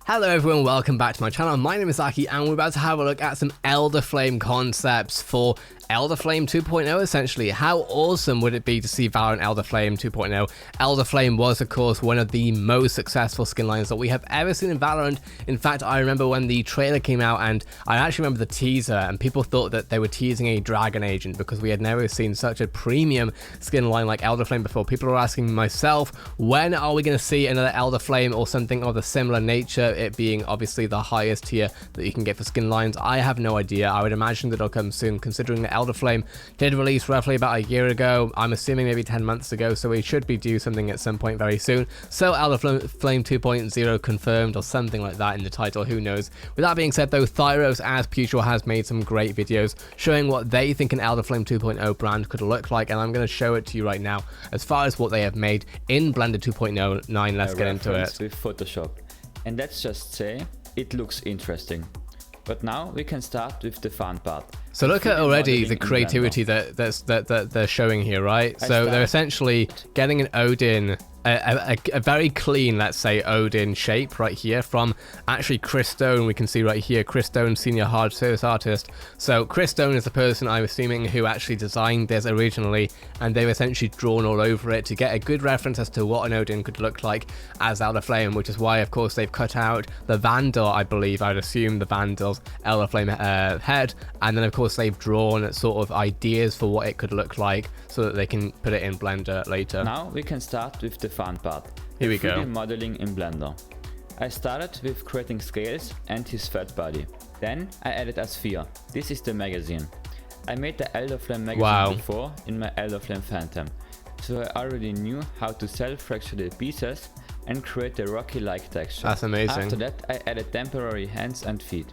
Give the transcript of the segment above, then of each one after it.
Hello everyone, welcome back to my channel. My name is Aki and we're about to have a look at some Elderflame concepts for Elderflame 2.0 essentially. How awesome would it be to see Valorant Elderflame 2.0? Elderflame was of course one of the most successful skin lines that we have ever seen in Valorant. In fact, I remember when the trailer came out and I actually remember the teaser and people thought that they were teasing a dragon agent because we had never seen such a premium skin line like Elderflame before. People were asking myself, when are we going to see another Elderflame or something of a similar nature? It being obviously the highest tier that you can get for skin lines. I have no idea. I would imagine that it'll come soon, considering that Elderflame did release roughly about a year ago. I'm assuming maybe 10 months ago, so we should be due something at some point very soon. So Elderflame 2.0 confirmed or something like that in the title, who knows. With that being said though, Thyros as usual has made some great videos showing what they think an Elderflame 2.0 brand could look like, and I'm going to show it to you right now as far as what they have made in Blender 2.09. Let's get into it. With Photoshop. And let's just say, it looks interesting. But now we can start with the fun part. So look at already the creativity that they're showing here, right? So they're essentially getting an Odin, a very clean, let's say, Odin shape right here from actually Chris Stone. We can see right here, Chris Stone, senior hard service artist. So Chris Stone is the person, I'm assuming, who actually designed this originally, and they've essentially drawn all over it to get a good reference as to what an Odin could look like as Elderflame, which is why, of course, they've cut out the Vandal, I believe, I'd assume the Vandal's Elderflame head, and then, of course, they've drawn sort of ideas for what it could look like so that they can put it in Blender later. Now we can start with the fun part. Here we go. 3D modeling in Blender. I started with creating scales and his fat body. Then I added a sphere. This is the magazine. I made the Elderflame magazine before in my Elderflame Phantom, so I already knew how to self-fracture the pieces and create a rocky-like texture. That's amazing. After that I added temporary hands and feet.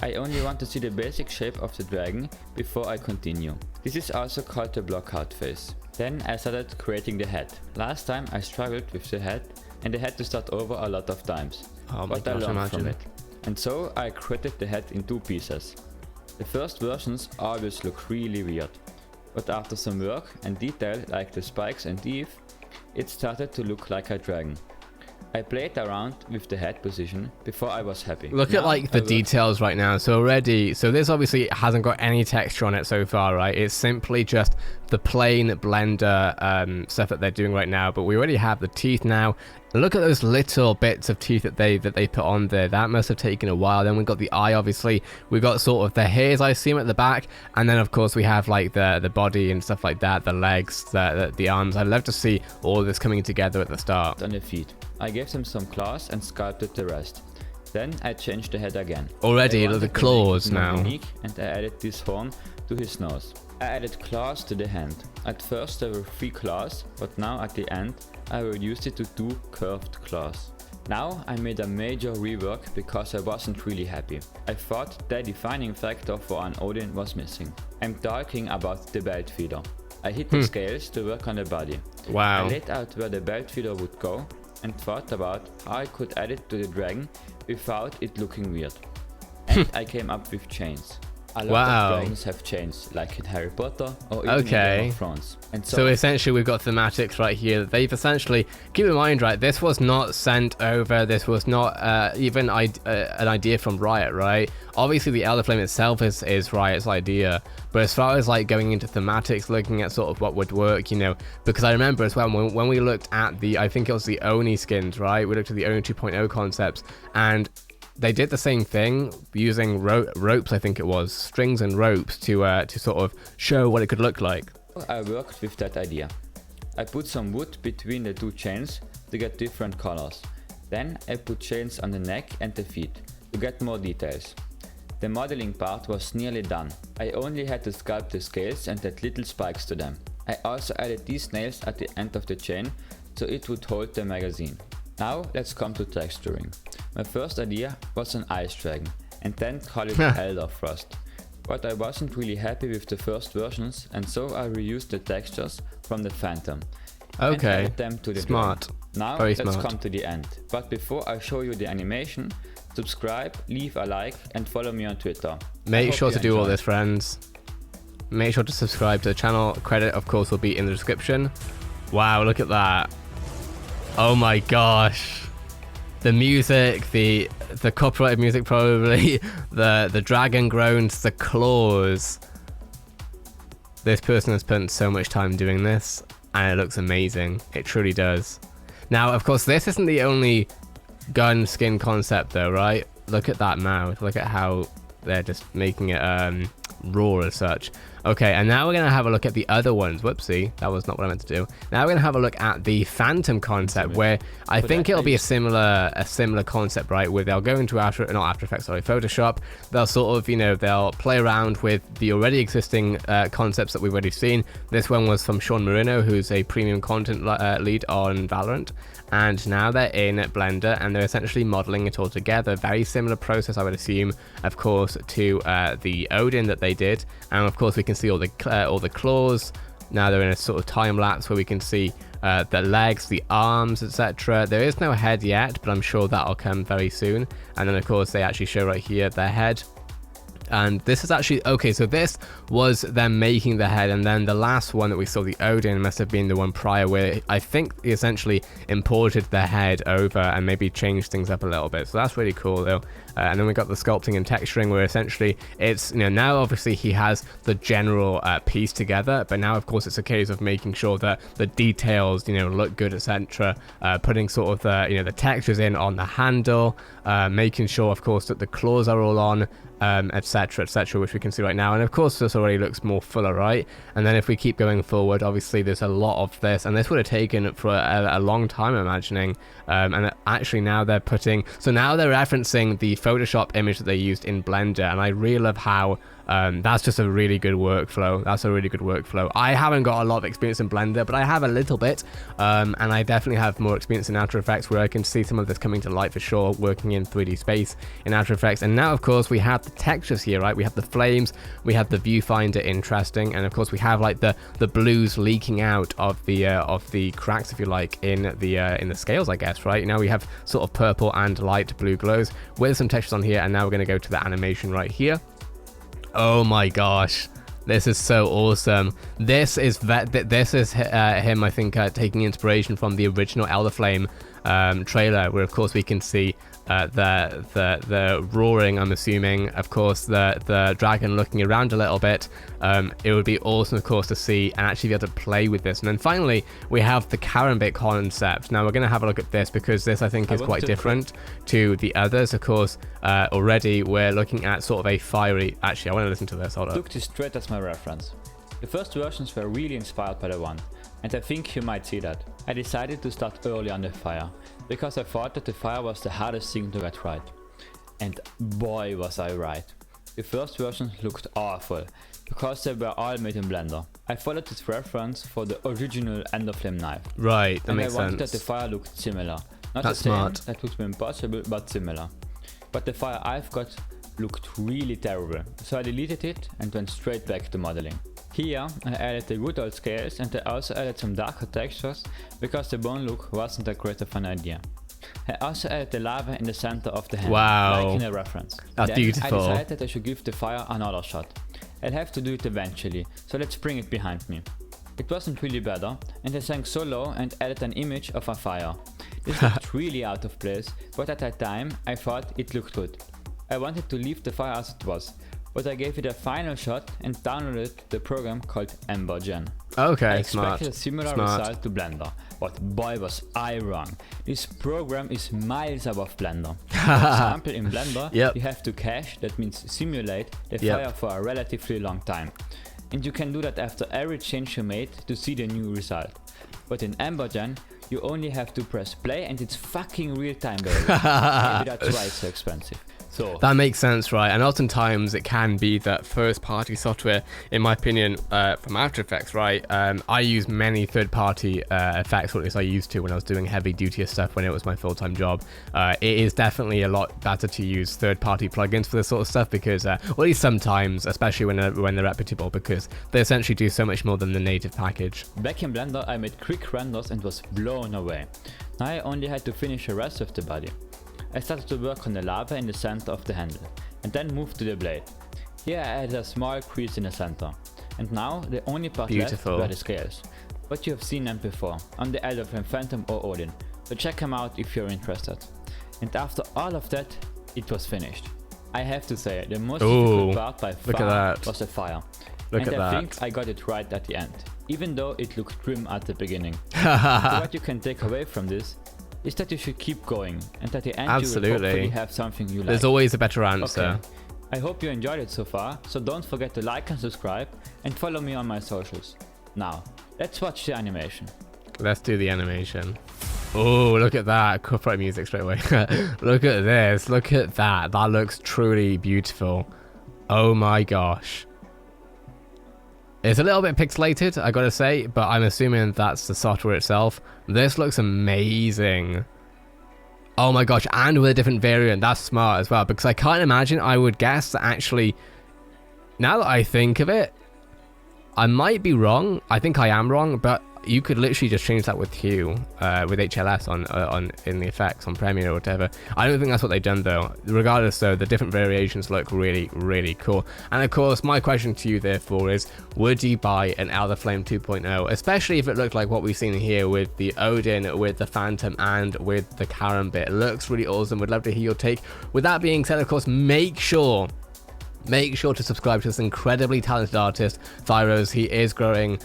I only want to see the basic shape of the dragon before I continue. This is also called the blockout phase. Then I started creating the head. Last time I struggled with the head and I had to start over a lot of times. But I learned from it. And so I created the head in two pieces. The first versions always look really weird. But after some work and detail like the spikes and teeth, it started to look like a dragon. I played around with the head position before I was happy. Look at like the details right now. So already, so this obviously hasn't got any texture on it so far, right? It's simply just the plain Blender stuff that they're doing right now. But we already have the teeth now. Look at those little bits of teeth that they put on there. That must have taken a while. Then we got the eye, obviously. We got sort of the hairs, I assume, at the back, and then of course we have like the body and stuff like that, the legs, the arms. I'd love to see all of this coming together at the start. On the feet, I gave them some claws and sculpted the rest. Then I changed the head again. Already, look at the claws now. Unique, and I added this horn to his nose. I added claws to the hand. At first there were 3 claws, but now at the end I reduced it to 2 curved claws. Now I made a major rework because I wasn't really happy. I thought the defining factor for an Odin was missing. I'm talking about the belt feeder. I hit the scales to work on the body. Wow. I laid out where the belt feeder would go and thought about how I could add it to the dragon without it looking weird. And I came up with chains. A lot of dragons have chains, like in Harry Potter or even in Game of Thrones. And so essentially we've got thematics right here. They've essentially, keep in mind, right, this was not sent over, this was not even an idea from Riot, right? Obviously the Elderflame itself is Riot's idea, but as far as like going into thematics, looking at sort of what would work, you know, because I remember as well when we looked at the, I think it was the Oni skins, right? We looked at the Oni 2.0 concepts, and they did the same thing using ropes, I think it was, strings and ropes to sort of show what it could look like. I worked with that idea. I put some wood between the 2 chains to get different colors. Then I put chains on the neck and the feet to get more details. The modeling part was nearly done. I only had to sculpt the scales and add little spikes to them. I also added these nails at the end of the chain so it would hold the magazine. Now let's come to texturing. My first idea was an ice dragon and then call it Elder Frost. But I wasn't really happy with the first versions, and so I reused the textures from the Phantom. And added them to the smart. dragon. Now let's come to the end. But before I show you the animation, subscribe, leave a like and follow me on Twitter. Make sure to do all this, friends. Make sure to subscribe to the channel. Credit, of course, will be in the description. Wow, look at that. Oh my gosh. the music, the copyrighted music probably, the dragon groans, the claws. This person has spent so much time doing this, and it looks amazing. It truly does. Now, of course, this isn't the only gun skin concept though, right? Look at that mouth. Look at how they're just making it raw as such. Okay, and now we're going to have a look at the other ones. Whoopsie, that was not what I meant to do. Now we're going to have a look at the Phantom concept, where I think it'll be a similar concept, right? Where they'll go into Photoshop. They'll sort of, you know, they'll play around with the already existing concepts that we've already seen. This one was from Sean Marino, who's a premium content lead on Valorant. And now they're in Blender and they're essentially modeling it all together. Very similar process, I would assume, of course, to the Odin that they did. And of course, we can see all the claws. Now they're in a sort of time lapse where we can see the legs, the arms, etc. There is no head yet, but I'm sure that'll come very soon. And then of course they actually show right here their head. And this is actually, okay, so this was them making the head, and then the last one that we saw, the Odin, must have been the one prior where I think they essentially imported the head over and maybe changed things up a little bit. So that's really cool though. And then we got the sculpting and texturing where essentially it's, you know, now obviously he has the general piece together, but now of course it's a case of making sure that the details, you know, look good, etc. Putting sort of the, you know, the textures in on the handle, making sure of course that the claws are all on, etc, which we can see right now. And of course this already looks more fuller, right? And then if we keep going forward, obviously there's a lot of this, and this would have taken for a long time, I'm imagining. And actually now they're now they're referencing the Photoshop image that they used in Blender, and I really love how that's just a really good workflow. That's a really good workflow. I haven't got a lot of experience in Blender, but I have a little bit, and I definitely have more experience in After Effects, where I can see some of this coming to light for sure, working in 3D space in After Effects. And now of course we have the textures here, right? We have the flames, we have the viewfinder, interesting, and of course we have like the blues leaking out of the cracks, if you like, in the scales, I guess, right? Now we have sort of purple and light blue glows with some textures on here, and now we're going to go to the animation right here. Oh my gosh, this is so awesome. This is him, I think, taking inspiration from the original Elderflame trailer, where of course we can see the roaring, I'm assuming, of course the dragon looking around a little bit. It would be awesome, of course, to see and actually be able to play with this. And then finally we have the Karambit concept. Now we're going to have a look at this because this, I think, is quite different to the others. Of course, already we're looking at sort of a fiery, actually I want to listen to this, hold up. Took this straight as my reference. The first versions were really inspired by the one, and I think you might see that. I decided to start early on the fire, because I thought that the fire was the hardest thing to get right. And boy was I right. The first versions looked awful, because they were all made in Blender. I followed this reference for the original Elderflame knife. Right, that makes sense. And I wanted that the fire looked similar. Not That's the same, smart. that would be impossible, but similar. But the fire I've got looked really terrible, so I deleted it and went straight back to modeling. Here I added the good old scales, and I also added some darker textures because the bone look wasn't that great of an idea. I also added the lava in the center of the hand, like in a reference. That's beautiful. I decided that I should give the fire another shot. I'll have to do it eventually, so let's bring it behind me. It wasn't really better, and I sank so low and added an image of a fire. This looked really out of place, but at that time I thought it looked good. I wanted to leave the fire as it was, but I gave it a final shot and downloaded the program called EmberGen. Okay, I smart. expected a similar result to Blender, but boy was I wrong. This program is miles above Blender. For example, in Blender, you have to cache, that means simulate, the fire for a relatively long time. And you can do that after every change you made to see the new result. But in EmberGen, you only have to press play and it's fucking real time, baby. Maybe that's why it's so expensive. So that makes sense, right? And oftentimes it can be that third-party software, in my opinion, from After Effects, right? I use many third-party effects, or at least I used to when I was doing heavy-duty stuff when it was my full-time job. It is definitely a lot better to use third-party plugins for this sort of stuff because, or at least sometimes, especially when they're reputable, because they essentially do so much more than the native package. Back in Blender, I made quick renders and was blown away. Now I only had to finish the rest of the body. I started to work on the lava in the center of the handle, and then moved to the blade. Here I added a small crease in the center, and now the only part left were the scales. But you have seen them before, on the Elderflame Phantom or Odin, so check them out if you're interested. And after all of that, it was finished. I have to say, the most Ooh, difficult part by look at far that. was the fire. Look and at I that. think I got it right at the end, even though it looked grim at the beginning. So what you can take away from this is that you should keep going, and at the end you will hopefully have something you like. There's always a better answer. Okay. I hope you enjoyed it so far, so don't forget to like and subscribe, and follow me on my socials. Now, let's watch the animation. Let's do the animation. Oh, look at that. Copyright music straight away. Look at this. Look at that. That looks truly beautiful. Oh my gosh. It's a little bit pixelated, I gotta say, but I'm assuming that's the software itself. This looks amazing. Oh my gosh, and with a different variant. That's smart as well, because I can't imagine, I would guess that actually, now that I think of it, I might be wrong. I think I am wrong, but you could literally just change that with hue, with HLS on in the effects on Premiere or whatever. I don't think that's what they've done though. Regardless though, the different variations look really, really cool. And of course, my question to you therefore is, would you buy an Elderflame 2.0, especially if it looked like what we've seen here with the Odin, with the Phantom, and with the Karambit? It looks really awesome. Would love to hear your take. With that being said, of course, make sure to subscribe to this incredibly talented artist, Thyros. He is growing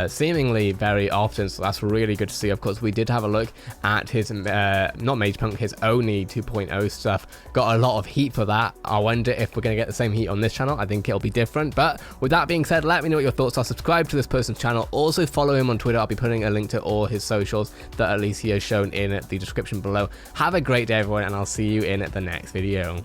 seemingly very often, so that's really good to see. Of course, we did have a look at his, not Mage Punk, his Oni 2.0 stuff. Got a lot of heat for that. I wonder if we're going to get the same heat on this channel. I think it'll be different. But with that being said, let me know what your thoughts are. Subscribe to this person's channel. Also follow him on Twitter. I'll be putting a link to all his socials that at least he has shown in the description below. Have a great day, everyone, and I'll see you in the next video.